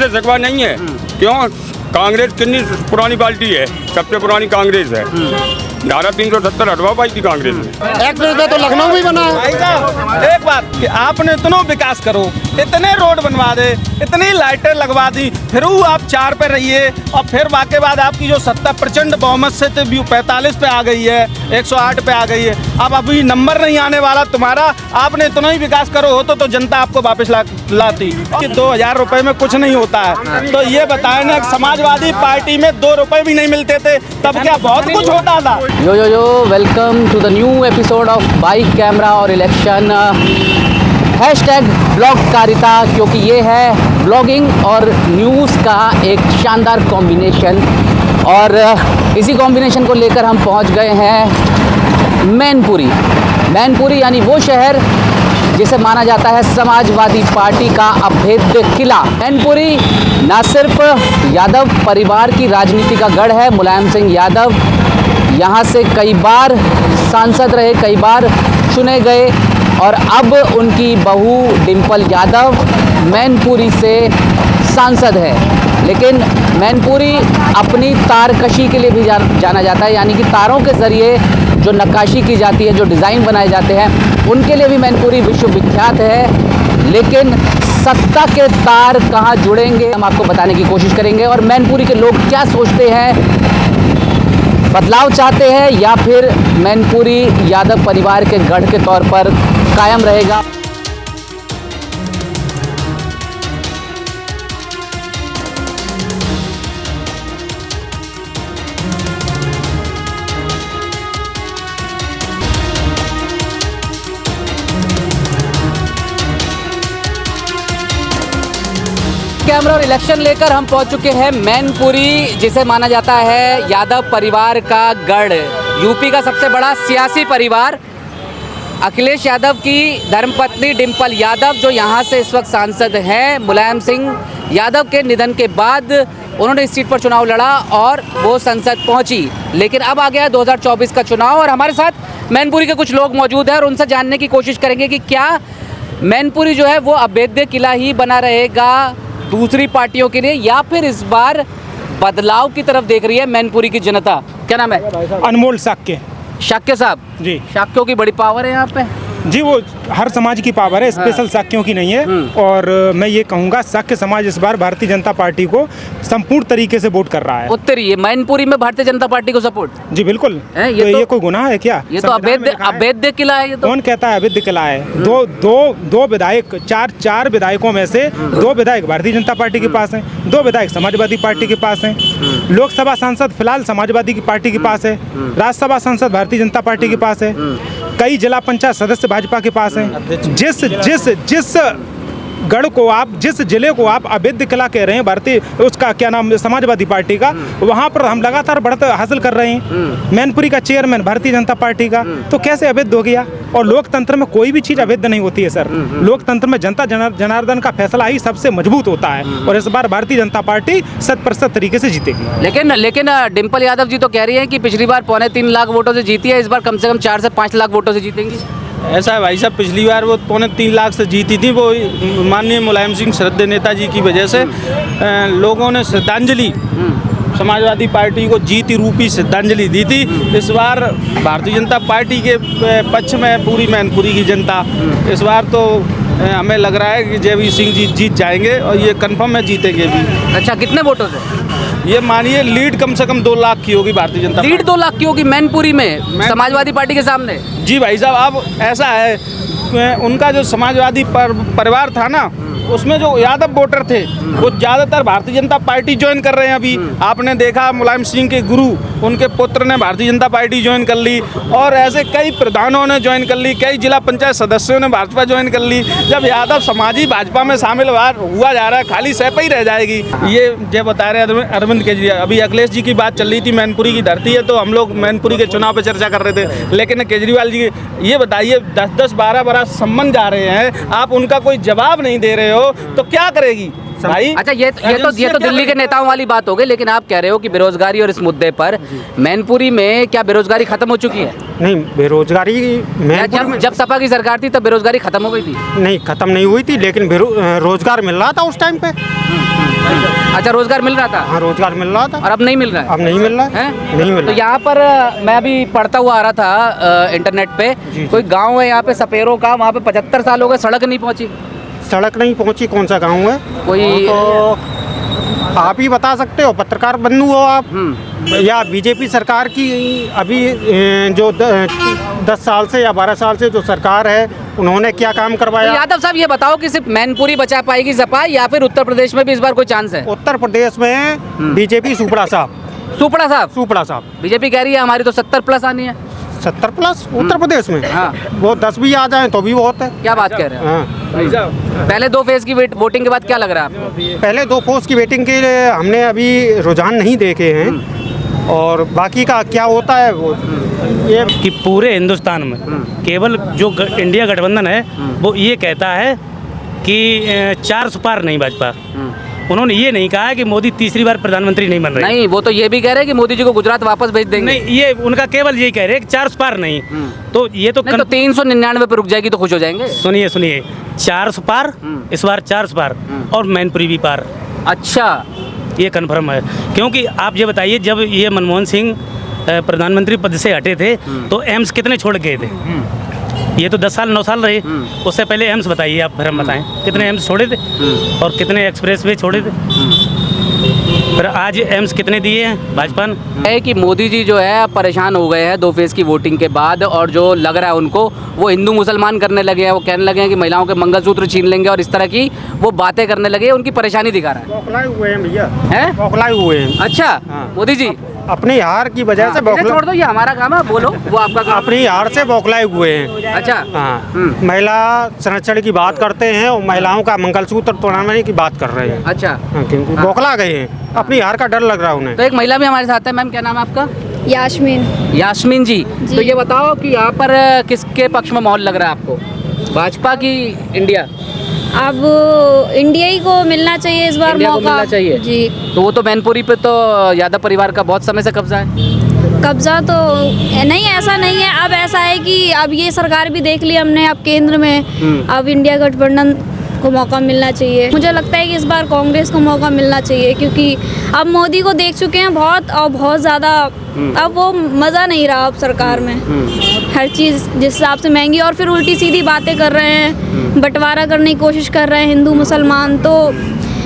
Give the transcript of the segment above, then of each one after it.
से शिकवा नहीं है। क्यों? कांग्रेस कितनी पुरानी पार्टी है, सबसे पुरानी कांग्रेस है। धारा 370 हटवा पाई थी कांग्रेस ने। एक्सप्रेस वे तो लखनऊ में बना है। भाई साहब एक बात कि आपने इतना विकास करो, इतने रोड बनवा दे, इतनी लाइटें लगवा दी, फिर वो आप 4 पे रहिए और फिर वाके बाद आपकी जो 70% बहुमत से थे 45 पे आ गई है, 108 पे आ गई है। अब अभी नंबर नहीं आने वाला तुम्हारा। आपने इतना ही विकास करो हो तो जनता आपको वापस लाती कि 2000 रुपए में कुछ नहीं होता है। तो ये बताए ना, समाजवादी पार्टी में 2 रुपए भी नहीं मिलते थे, तब क्या बहुत कुछ होता था। Yo welcome to the new episode of bike camera और इलेक्शन हैशटैग ब्लॉगकारिता, क्योंकि ये है ब्लॉगिंग और न्यूज़ का एक शानदार कॉम्बिनेशन। और इसी कॉम्बिनेशन को लेकर हम पहुंच गए हैं मैनपुरी यानी वो शहर जिसे माना जाता है समाजवादी पार्टी का अभेद्य किला। मैनपुरी न सिर्फ यादव परिवार की राजनीति का गढ़ है। मुलायम सिंह यादव यहाँ से कई बार सांसद रहे, कई बार चुने गए और अब उनकी बहू डिंपल यादव मैनपुरी से सांसद है। लेकिन मैनपुरी अपनी तारकशी के लिए भी जाना जाता है, यानी कि तारों के ज़रिए जो नक्काशी की जाती है, जो डिज़ाइन बनाए जाते हैं, उनके लिए भी मैनपुरी विश्वविख्यात है। लेकिन सत्ता के तार कहाँ जुड़ेंगे, हम आपको बताने की कोशिश करेंगे। और मैनपुरी के लोग क्या सोचते हैं, बदलाव चाहते हैं या फिर मैनपुरी यादव परिवार के गढ़ के तौर पर कायम रहेगा। कैमरा और इलेक्शन लेकर हम पहुंच चुके हैं मैनपुरी, जिसे माना जाता है यादव परिवार का गढ़। यूपी का सबसे बड़ा सियासी परिवार। अखिलेश यादव की धर्मपत्नी डिंपल यादव जो यहाँ से इस वक्त सांसद हैं, मुलायम सिंह यादव के निधन के बाद उन्होंने इस सीट पर चुनाव लड़ा और वो संसद पहुँची। लेकिन अब आ गया 2024 का चुनाव और हमारे साथ मैनपुरी के कुछ लोग मौजूद हैं और उनसे जानने की कोशिश करेंगे कि क्या मैनपुरी जो है वो अभेद्य किला ही बना रहेगा दूसरी पार्टियों के लिए, या फिर इस बार बदलाव की तरफ देख रही है मैनपुरी की जनता। क्या नाम है? अनमोल शाक्य। शाक्य साहब जी। शाक्यों की बड़ी पावर है यहाँ पे जी, वो हर समाज की पावर है, स्पेशल शाक्यों की नहीं है। और मैं ये कहूँगा शाक्य समाज इस बार भारतीय जनता पार्टी को संपूर्ण तरीके से वोट कर रहा है। उत्तरी मैनपुरी में भारतीय जनता पार्टी को सपोर्ट। जी बिल्कुल। ये कोई गुनाह है क्या? ये तो अभेद्य किला है। ये तो कौन कहता है अभेद्य किला है? दो विधायक, चार विधायकों में से 2 विधायक भारतीय जनता पार्टी के पास हैं, 2 विधायक समाजवादी पार्टी के पास हैं। लोकसभा सांसद फिलहाल समाजवादी की पार्टी के पास है, राज्यसभा सांसद भारतीय जनता पार्टी के पास है, कई जिला पंचायत सदस्य भाजपा के पास हैं। जिस गढ़ को आप, जिस जिले को आप अभेद्य किला कह रहे हैं भारतीय, उसका क्या नाम, समाजवादी पार्टी का, वहाँ पर हम लगातार बढ़त हासिल कर रहे हैं। मैनपुरी का चेयरमैन भारतीय जनता पार्टी का, तो कैसे अवैध हो गया? और लोकतंत्र में कोई भी चीज़ अवैध नहीं होती है सर। लोकतंत्र में जनता जनार्दन का फैसला ही सबसे मजबूत होता है और इस बार भारतीय जनता पार्टी 100% तरीके से जीतेगी। लेकिन डिंपल यादव जी तो कह रही है कि पिछली बार 3.25 लाख वोटों से जीती है, इस बार कम से कम 4 से 5 लाख वोटों से जीतेंगी। ऐसा है भाई साहब, पिछली बार वो 3.25 लाख से जीती थी, वो माननीय मुलायम सिंह श्रद्धेय नेताजी की वजह से लोगों ने श्रद्धांजलि समाजवादी पार्टी को जीती रूपी श्रद्धांजलि दी थी। इस बार भारतीय जनता पार्टी के पक्ष में पूरी मैनपुरी की जनता, इस बार तो हमें लग रहा है कि जयवीर सिंह जी जीत जाएंगे और ये कंफर्म है जीतेंगे भी। अच्छा, कितने वोटों से? ये मानिए लीड कम से कम 2 लाख की होगी भारतीय जनता लीड 2 लाख की होगी मैनपुरी में समाजवादी पार्टी के सामने। जी भाई साहब, अब ऐसा है, उनका जो समाजवादी परिवार था ना, उसमें जो यादव वोटर थे वो ज़्यादातर भारतीय जनता पार्टी ज्वाइन कर रहे हैं। अभी आपने देखा मुलायम सिंह के गुरु, उनके पुत्र ने भारतीय जनता पार्टी ज्वाइन कर ली और ऐसे कई प्रधानों ने ज्वाइन कर ली, कई जिला पंचायत सदस्यों ने भाजपा ज्वाइन कर ली। जब यादव समाज ही भाजपा में शामिल हुआ जा रहा है, खाली सह ही रह जाएगी। ये जो बता रहे हैं अरविंद केजरीवाल, अभी अखिलेश जी की बात चल रही थी, मैनपुरी की धरती है, तो हम लोग मैनपुरी के चुनाव पर चर्चा कर रहे थे। लेकिन केजरीवाल जी ये बताइए, 10-10, 12-12 संबंध जा रहे हैं, आप उनका कोई जवाब नहीं दे रहे हो तो क्या करेगी भाई? अच्छा, ये तो दिल्ली के नेताओं वाली बात हो गई, लेकिन आप कह रहे हो कि बेरोजगारी और इस मुद्दे पर मैनपुरी में क्या बेरोजगारी खत्म हो चुकी है? नहीं, बेरोजगारी जब सपा की सरकार थी तब बेरोजगारी खत्म हो गई थी? नहीं, खत्म नहीं हुई थी, लेकिन रोजगार मिल रहा था उस टाइम पे। अच्छा, रोजगार मिल रहा था? हाँ, रोजगार मिल रहा था। और अब नहीं मिल रहा है? अब नहीं मिल रहा है, नहीं मिल तो रहा। यहाँ पर मैं अभी पढ़ता हुआ आ रहा था इंटरनेट पे, कोई गांव है यहाँ पे सपेरों का, वहाँ पे 75 साल हो गए, सड़क नहीं पहुँची। सड़क नहीं पहुंची, कौन सा गांव है? कोई तो आप ही बता सकते हो, पत्रकार बंधु हो आप, या बीजेपी सरकार की अभी जो 10 साल से या 12 साल से जो सरकार है, उन्होंने क्या काम तो करवाया? यादव साहब ये बताओ कि सिर्फ मैनपुरी बचा पाएगी सपा, या फिर उत्तर प्रदेश में भी इस बार कोई चांस है? उत्तर प्रदेश में बीजेपी सुपड़ा साहब, सुपड़ा साहब बीजेपी कह रही है हमारी तो 70+ आनी है। 70+ उत्तर प्रदेश में? हाँ। वो 10 भी आ जाए तो भी बहुत है। क्या बात कह रहे हैं? हाँ। पहले 2 फेज की वोटिंग के बाद क्या लग रहा है आपको? पहले 2 पोस्ट की वेटिंग के लिए हमने अभी रुझान नहीं देखे हैं, और बाकी का क्या होता है वो ये कि पूरे हिंदुस्तान में केवल जो इंडिया गठबंधन है वो ये कहता है कि 400 पार नहीं भाजपा। उन्होंने ये नहीं कहा है कि मोदी तीसरी बार प्रधानमंत्री नहीं बन रहे। नहीं, वो तो ये भी कह रहे हैं कि मोदी जी को गुजरात वापस भेज देंगे। नहीं, ये उनका केवल यही कह रहे हैं कि 400 पार नहीं। तो ये तो नहीं, तो 399 पे रुक जाएगी तो खुश हो जाएंगे। सुनिए 400 पार, इस बार 400 पार और मैनपुरी भी पार। अच्छा, ये कन्फर्म है, क्योंकि आप ये बताइए, जब ये मनमोहन सिंह प्रधानमंत्री पद से हटे थे तो एम्स कितने छोड़ गए थे? ये तो 10 साल 9 साल रहे। उससे पहले एम्स बताइए आप, फिर हम बताएं कितने एम्स छोड़े थे और कितने एक्सप्रेस वे छोड़े थे। फिर आज एम्स कितने दिए हैं भाजपा ने? है कि मोदी जी जो है अब परेशान हो गए हैं 2 फेज की वोटिंग के बाद, और जो लग रहा है उनको, वो हिंदू मुसलमान करने लगे हैं। वो कहने लगे हैं कि महिलाओं के मंगलसूत्र छीन लेंगे और इस तरह की वो बातें करने लगे हैं। उनकी परेशानी दिखा रहा है। बौखलाए हुए हैं भैया, हैं? बौखलाए हुए हैं। अच्छा, मोदी जी अपनी हार की वजह से इसे छोड़ दो, ये हमारा काम है, बोलो, वो आपका काम। अपनी हार से बौखलाए हुए हैं। अच्छा, हाँ, महिला संरक्षण की बात करते हैं और महिलाओं का मंगलसूत्र तोड़ने की बात कर रहे हैं। अच्छा, हाँ, क्योंकि बौखला गए हैं, अपनी हार का डर लग रहा है उन्हें। तो एक महिला भी हमारे साथ है। मैम, क्या नाम है आपका? यास्मीन। यास्मीन जी, तो ये बताओ कि यहाँ पर किसके पक्ष में माहौल लग रहा है आपको, भाजपा की इंडिया? अब इंडिया ही को मिलना चाहिए इस बार इंडिया को मौका। मिलना चाहिए जी। तो वो तो मैनपुरी पे तो यादव परिवार का बहुत समय से कब्जा है। कब्जा तो नहीं, ऐसा नहीं है। अब ऐसा है कि अब ये सरकार भी देख ली हमने, अब केंद्र में अब इंडिया गठबंधन को मौका मिलना चाहिए। मुझे लगता है कि इस बार कांग्रेस को मौका मिलना चाहिए, क्योंकि अब मोदी को देख चुके हैं बहुत, और बहुत ज़्यादा अब वो मज़ा नहीं रहा अब सरकार में। हर चीज़ जिस हिसाब से महंगी, और फिर उल्टी सीधी बातें कर रहे हैं, बंटवारा करने की कोशिश कर रहे हैं हिंदू मुसलमान। तो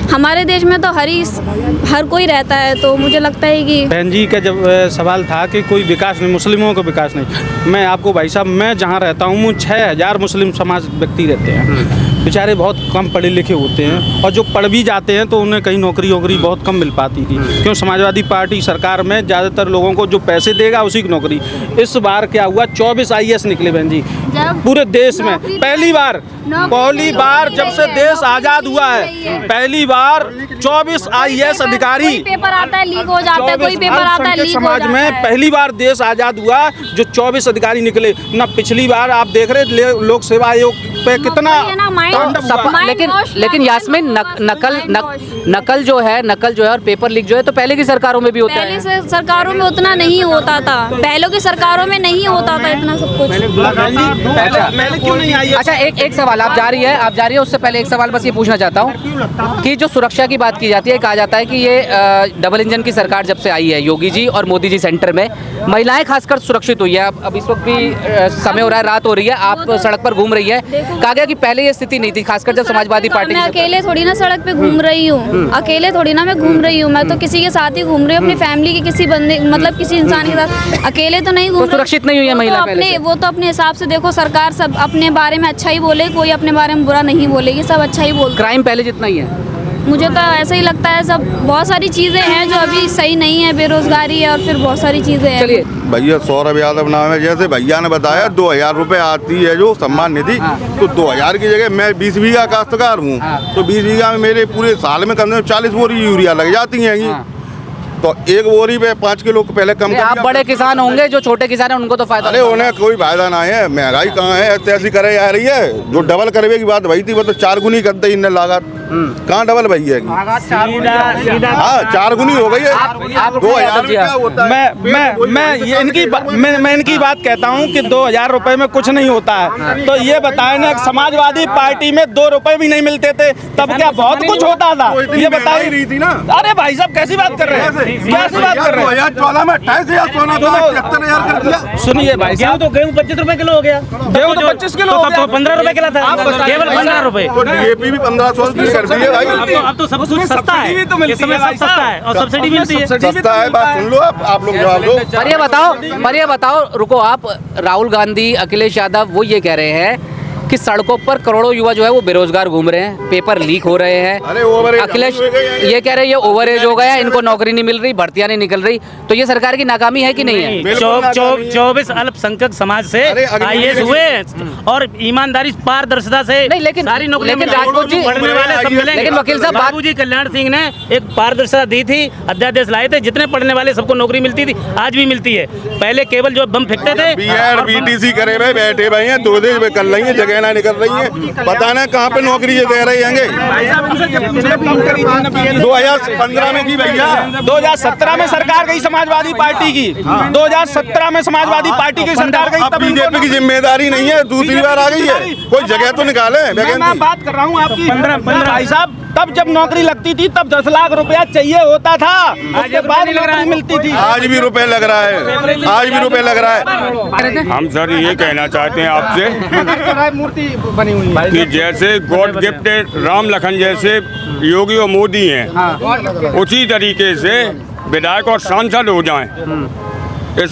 हमारे देश में तो हर कोई रहता है, तो मुझे लगता है कि बहन जी का जब सवाल था कि कोई विकास नहीं, मुस्लिमों का विकास नहीं, मैं आपको भाई साहब, मैं जहाँ रहता हूँ 6000 मुस्लिम समाज व्यक्ति रहते हैं। बेचारे बहुत कम पढ़े लिखे होते हैं, और जो पढ़ भी जाते हैं तो उन्हें कहीं नौकरी वोकरी बहुत कम मिल पाती थी, क्यों समाजवादी पार्टी सरकार में ज़्यादातर लोगों को जो पैसे देगा उसी की नौकरी। इस बार क्या हुआ, 24 IAS निकले बहन जी पूरे देश में। पहली बार जब से देश आज़ाद हुआ है, पहली बार 24 IAS अधिकारी। कोई पेपर आता है लीक हो जाता है, कोई पेपर आता है लीक हो समाज जाता में है। पहली बार देश आज़ाद हुआ जो 24 अधिकारी निकले ना। पिछली बार आप देख रहे लोक सेवा आयोग पे कितना तांडव हुआ। लेकिन यास्मीन, नकल जो है और पेपर लीक जो है तो पहले की सरकारों में भी होता पहले है। से सरकारों में उतना नहीं होता था, पहलों की सरकारों में नहीं होता था इतना सब कुछ। पहले क्यों नहीं आई? अच्छा, एक सवाल, आप जा रही है, उससे पहले एक सवाल बस ये पूछना चाहता हूँ कि जो सुरक्षा की बात की जाती है, कहा जाता है कि ये डबल इंजन की सरकार जब से आई है, योगी जी और मोदी जी सेंटर में, महिलाएं खासकर सुरक्षित हुई है। अब इस वक्त भी समय हो रहा है, रात हो रही है, आप सड़क पर घूम रही है। कहा गया कि पहले ये स्थिति नहीं थी, खासकर जब समाजवादी पार्टी। मैं अकेले थोड़ी ना सड़क पे घूम रही हूँ, अकेले थोड़ी ना मैं घूम रही हूँ, मैं तो किसी के साथ ही घूम रही हूँ, अपनी फैमिली के किसी बंदे, मतलब किसी इंसान के साथ, अकेले तो नहीं घूम रही। सुरक्षित नहीं हुई है महिला पहले से। वो तो अपने हिसाब से देखो, सरकार सब अपने बारे में अच्छा ही बोले, कोई अपने बारे में बुरा नहीं बोलेगी, सब अच्छा ही बोलते। क्राइम पहले जितना ही है, मुझे तो ऐसा ही लगता है। सब बहुत सारी चीज़ें हैं जो अभी सही नहीं है, बेरोजगारी है, और फिर बहुत सारी चीज़ें हैं। चलिए, भैया सौरभ यादव नाम है, जैसे भैया ने बताया 2000 रुपए आती है जो सम्मान निधि, तो 2000 की जगह मैं 20 बीघा काश्तकार हूँ, तो 20 बीघा में मेरे पूरे साल में कम से कम 40 बोरी यूरिया लग जाती हैं। तो एक बोरी पे 5 किलो पहले कम कर आप बड़े किसान होंगे, जो छोटे किसान हैं उनको तो फायदा। अरे उन्हें कोई फायदा ना है, महंगाई कहाँ है, ऐसी करे आ रही है। जो डबल करवे की बात भई थी वो तो 4 गुनी कर दी इनने लागत। कहाँ डबल भैया की? हाँ 4 गुनी हो गई है। 2000 क्या होता है? मैं इनकी बात कहता हूँ कि 2000 रुपए में कुछ नहीं होता है। तो ये बताए ना, समाजवादी पार्टी में 2 रुपए भी नहीं मिलते थे, तब क्या बहुत कुछ होता था? ये बताइए। रही थी ना। अरे भाई साहब कैसी बात कर रहे हैं? कैसी बात कर रहे हैं? 2014 में 28,000 सोना था, 73,000 कर दिया। सुनिए भाई साहब, गेहूँ 25 रुपए किलो हो गया। गेहूँ तो 25 किलो हो गया। 15 रुपए किलो था, केवल 15 रुपए। तो डीएपी भी 1500 की कर दी है भाई। अब तो सब कुछ सस्ता है, सब्सिडी भी तो मिलती इस समय है भाई सब सस्ता है और सब्सिडी मिलती है। सस्ता है, बात सुन लो आप लोग जवाब दो। पर ये बताओ, रुको आप। राहुल गांधी, अखिलेश यादव वो ये कह रहे हैं कि सड़कों पर करोड़ों युवा जो है वो बेरोजगार घूम रहे हैं, पेपर लीक हो रहे हैं। अरे ओवर एज अखिलेश हो गए हैं। ये कह रहे हैं ये ओवर एज हो गया, इनको नौकरी नहीं मिल रही, भर्तियां नहीं निकल रही। तो ये सरकार की नाकामी है कि नहीं है? बिल्कुल नाकामी है। 24 अल्पसंख्यक समाज से अरे अग्निवीर आईएएस जी- हुए और ईमानदारी पारदर्शिता से नहीं, लेकिन- सारी नौकरियां लेकिन मिल रही हैं। राजपूत जी- पढ़ने वाले सब मिलेंगे। लेकिन वकील साहब बात- बाबूजी कल्याण सिंह ने एक पारदर्शिता दी थी, अध्यादेश लाए थे, जितने पढ़ने वाले सबको नौकरी मिलती थी, आज भी मिलती है। पहले केवल जो बम फेंकते थे, बीएड बीटीसी करे हुए बैठे भाई हैं, 2 दिन में कर रही हैं, जगह ना निकल रही है। पता ना कहाँ पे नौकरी ये दे रहे होंगे। 2015 में की भैया, 2017 में सरकार गई समाजवादी पार्टी की। 2017 में समाजवादी पार्टी की सरकार गई, अब तब इनको बीजेपी की जिम्मेदारी नहीं है, दूसरी बार आ गई है। कोई जगह तो निकाले मैं वैकेंसी। बात कर रहा हूँ आपकी। भाई साहब, तब जब नौकरी लगती थी तब 10 लाख रुपया चाहिए होता था, उसके बाद नौकरी मिलती थी। आज भी रुपए लग रहा है, आज भी रुपए लग रहा है। हम सर ये कहना चाहते हैं आपसे मूर्ति बनी हुई है। कि जैसे गॉड गिफ्टेड राम लखन जैसे योगी और मोदी हैं, उसी तरीके से विधायक और सांसद हो जाएं।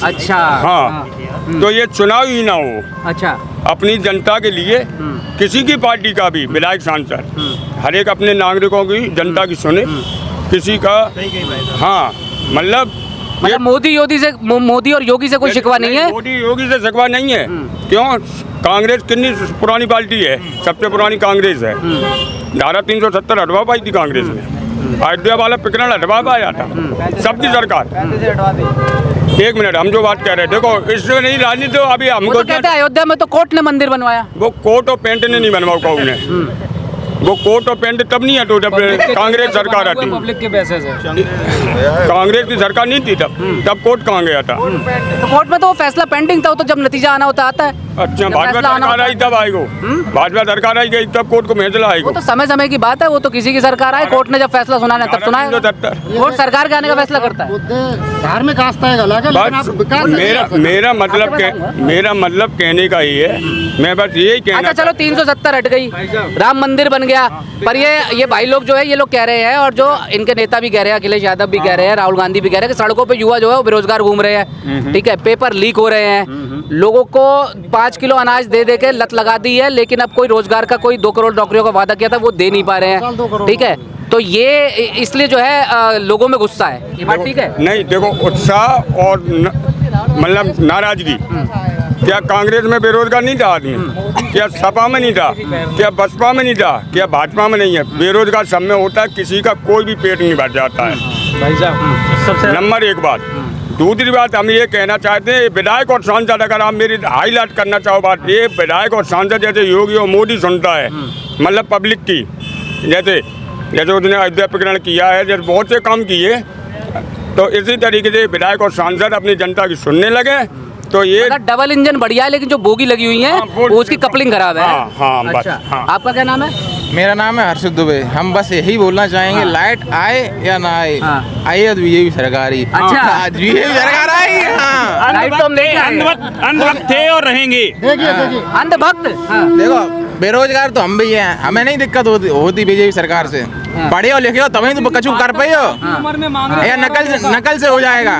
अच्छा। हाँ, तो ये चुनाव ही ना हो, अच्छा। अपनी जनता के लिए किसी की पार्टी का भी विधायक सांसद हर एक अपने नागरिकों की जनता की सुने, किसी का। हाँ, मतलब ये मोदी और योगी से कोई शिकवा नहीं है? मोदी योगी से शिकवा नहीं है। क्यों? कांग्रेस कितनी पुरानी पार्टी है, सबसे पुरानी कांग्रेस है। धारा 370 हटवा पाई थी कांग्रेस ने, अयोध्या वाला प्रकरण हटवा पाया था सबकी सरकार। 1 मिनट, हम जो बात कह रहे हैं, देखो इससे नहीं राजनीति, तो अभी वो हमको तो कहते हैं अयोध्या में तो कोर्ट ने मंदिर बनवाया। वो कोट और पैंट ने नहीं बनवाओ का उन्हें। वो कोट और पैंट तब नहीं हटो जब कांग्रेस सरकार आती। पब्लिक के पैसे से कांग्रेस की सरकार नहीं थी तब कोर्ट कहाँ गया था? तो कोर्ट में तो वो फैसला पेंडिंग था, वो तो जब नतीजा आना होता आता है। अच्छा, जब भाजपा फैसला आना सरकार आई तब आएगो, भाजपा सरकार आई गई तब कोर्ट को फैसला आएगो। वो तो समय समय की बात है, वो तो किसी की सरकार आए, कोर्ट ने जब फैसला सुनाना है तब सुनाए। 370 कोर्ट सरकार के आने का फैसला करता है। धार्मिक आस्था है अलग है, लेकिन आप बस विकास मेरा मतलब कहने का ही है, मैं बस यही कहना। अच्छा चलो 370 हट गई, राम मंदिर बन गया, पर ये भाई लोग जो है ये लोग कह रहे हैं, और जो इनके नेता भी कह रहे हैं, अखिलेश यादव भी कह रहे हैं, राहुल गांधी भी कह रहे हैं कि सड़कों पे युवा जो है वो बेरोजगार घूम रहे हैं। ठीक है, पेपर लीक हो रहे हैं, लोगों को 5 किलो अनाज दे के लत लगा दी है, लेकिन अब कोई रोजगार का, कोई 2 करोड़ नौकरियों का वादा किया था वो दे नहीं पा रहे हैं। ठीक है, तो ये इसलिए जो है लोगों में गुस्सा है। ये बात ठीक है? नहीं, देखो उत्साह और मतलब नाराजगी, क्या कांग्रेस में बेरोजगार नहीं था आदमी? क्या सपा में नहीं था? क्या बसपा में नहीं था? क्या भाजपा में नहीं है? बेरोजगार सब में होता है, किसी का कोई भी पेट नहीं भर जाता है भाई साहब। सबसे नंबर 1 बात। दूसरी बात हम ये कहना चाहते हैं, विधायक और सांसद, अगर आप मेरी हाईलाइट करना चाहो बात, ये विधायक और सांसद जैसे योगी और मोदी सुनता है, मतलब पब्लिक की, जैसे उसने अयोध्या प्रकरण किया है, जैसे बहुत से काम किए, तो इसी तरीके से विधायक और सांसद अपनी जनता की सुनने लगे। तो ये डबल इंजन बढ़िया है, लेकिन जो बोगी लगी हुई है वो उसकी कपलिंग खराब है। हाँ, बस, अच्छा, हाँ। आपका क्या नाम है? मेरा नाम है हर्षित दुबे। हम बस यही बोलना चाहेंगे, लाइट आए या ना आए, आइए तो बीजेपी सरकार ही। अच्छा। आज बीजेपी सरकार आएगी। हाँ, लाइट तो हम देख रहे हैं। अंधभक्त थे और रहेंगे। अंधभक्त। देखो बेरोजगार तो हम भी हैं, हमें नहीं दिक्कत होती बीजेपी सरकार से। पढ़े हो लिखे हो तभी तो कछु कर पाए हो, या नकल से हो जाएगा।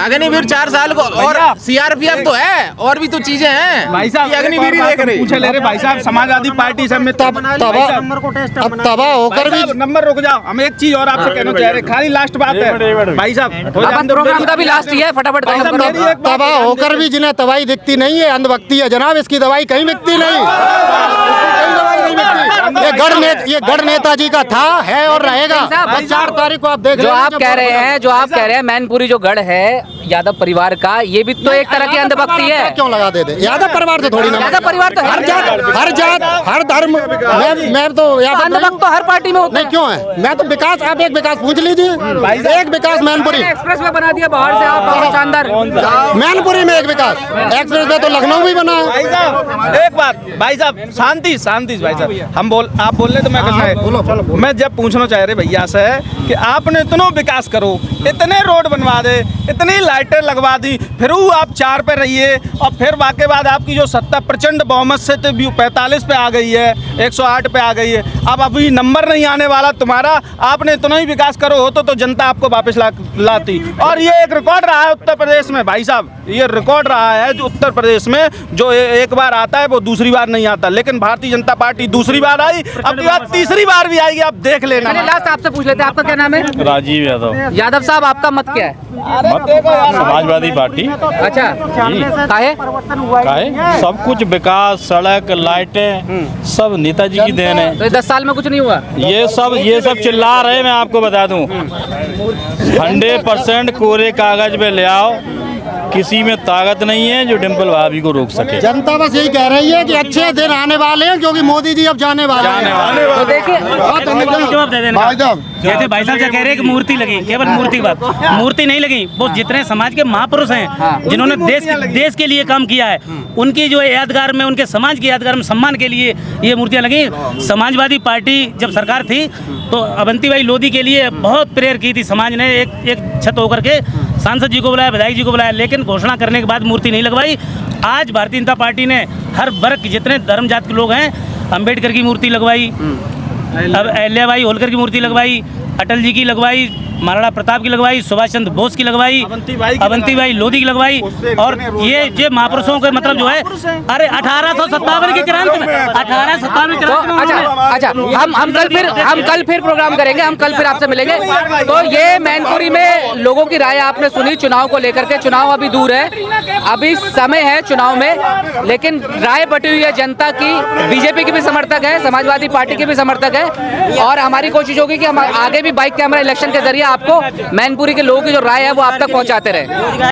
अग्निवीर 4 साल को, और सीआरपीएफ तो है, और भी तो चीजें हैं भाई साहब, अग्निवीर ही देख रहे। पूछे ले रहे भाई साहब, समाजवादी पार्टी से तबाह होकर भी नंबर रुक जाओ, हम एक चीज और आपसे कहना चाह रहे, खाली लास्ट बात है भाई साहब। प्रोग्राम का भी लास्ट ही है, फटाफट भाई साहब, मेरी एक बात तबाह होकर भी जिन्हें दवाई दिखती नहीं है, अंधभक्ति है जनाब, इसकी दवाई कहीं दिखती नहीं। इसकी कहीं दवाई नहीं बिकती। ये गढ़ नेताजी का था, है और रहेगा। 4 तारीख को आप देख जो आप कह रहे हैं मैनपुरी जो गढ़ है यादव परिवार का, ये भी तो एक तरह की अंधभक्ति है। क्यों लगा देते? यादव परिवार से थोड़ी ना, यादव परिवार तो हर जात हर धर्म। मैं तो अंधभक्त तो हर पार्टी में होता नहीं, क्यों है? मैं तो विकास, आप एक विकास पूछ लीजिए, एक विकास मैनपुरी एक्सप्रेस वे बना दिया बाहर से, आप बहुत शानदार। मैनपुरी में एक विकास, एक्सप्रेस वे तो लखनऊ भी बना है। भाई साहब एक बात, भाई साहब शांति भाई साहब, आप बोल रहे तो मैं कैसा, मैं जब पूछना चाह रहे भैया से कि आपने इतना विकास करो, इतने रोड बनवा दे, इतनी लाइटें लगवा दी, फिर वो आप 4 पे रहिए और फिर वाके बाद आपकी जो सत्ता प्रचंड बहुमत से तो 45 पे आ गई है, 108 पे आ गई है, अब अभी नंबर नहीं आने वाला तुम्हारा, आपने इतना ही विकास करो होता तो जनता आपको वापस लाती। और ये एक रिकॉर्ड रहा है उत्तर प्रदेश में भाई साहब, ये रिकॉर्ड रहा है जो उत्तर प्रदेश में जो एक बार आता है वो दूसरी बार नहीं आता, लेकिन भारतीय जनता पार्टी दूसरी बार आई, अब की बात तीसरी बार भी आएगी, आप देख लेना। लास्ट आपसे पूछ लेते हैं, आपका क्या नाम है? राजीव यादव। यादव साहब, आपका मत क्या है? समाजवादी पार्टी। अच्छा, काहे? सब कुछ विकास, सड़क, लाइटें सब नेताजी की देन है। तो 10 साल में कुछ नहीं हुआ? ये सब चिल्ला रहे, मैं आपको बता दूं 100% कोरे कागज पे ले आओ, किसी में ताकत नहीं है जो डिम्पल भाभी को रोक सके। जनता बस यही कह रही है कि अच्छे दिन आने वाले हैं, क्योंकि मोदी जी अब जाने वाले हैं। तो देखिए जवाब दे देना। जैसे भाई साहब जो कह रहे हैं कि मूर्ति लगी, केवल मूर्ति की बात, मूर्ति नहीं लगी, वो जितने समाज के महापुरुष हैं जिन्होंने देश के लिए काम किया है, उनकी जो यादगार में, उनके समाज की यादगार में सम्मान के लिए ये मूर्तियाँ लगी। समाजवादी पार्टी जब सरकार थी तो अवंतीबाई लोधी के लिए बहुत प्रेयर की थी समाज ने, एक छत होकर के सांसद जी को बुलाया, विधायक जी को बुलाया, लेकिन घोषणा करने के बाद मूर्ति नहीं लगवाई। आज भारतीय जनता पार्टी ने हर वर्ग के जितने धर्म जात के लोग हैं, अंबेडकर की मूर्ति लगवाई, अब अहल्याबाई होलकर की मूर्ति लगवाई, अटल जी की लगवाई, महाराणा प्रताप की लगवाई, सुभाष चंद्र बोस की लगवाई, अवंतीबाई लोधी की लगवाई। और ये महापुरुषों के मतलब जो है, अरे 1857 की क्रांति में, 1857 की क्रांति में। अच्छा, हम कल फिर प्रोग्राम करेंगे, हम कल फिर आपसे मिलेंगे। तो ये मैनपुरी में लोगों की राय आपने सुनी चुनाव को लेकर के। चुनाव अभी दूर है, अभी समय है चुनाव में, लेकिन राय बटी हुई है जनता की। बीजेपी की भी समर्थक है, समाजवादी पार्टी के भी समर्थक है, और हमारी कोशिश होगी कि हम आगे भी बाइक कैमरा इलेक्शन के जरिए आपको मैनपुरी के लोगों की जो राय है वो आप तक पहुंचाते रहे।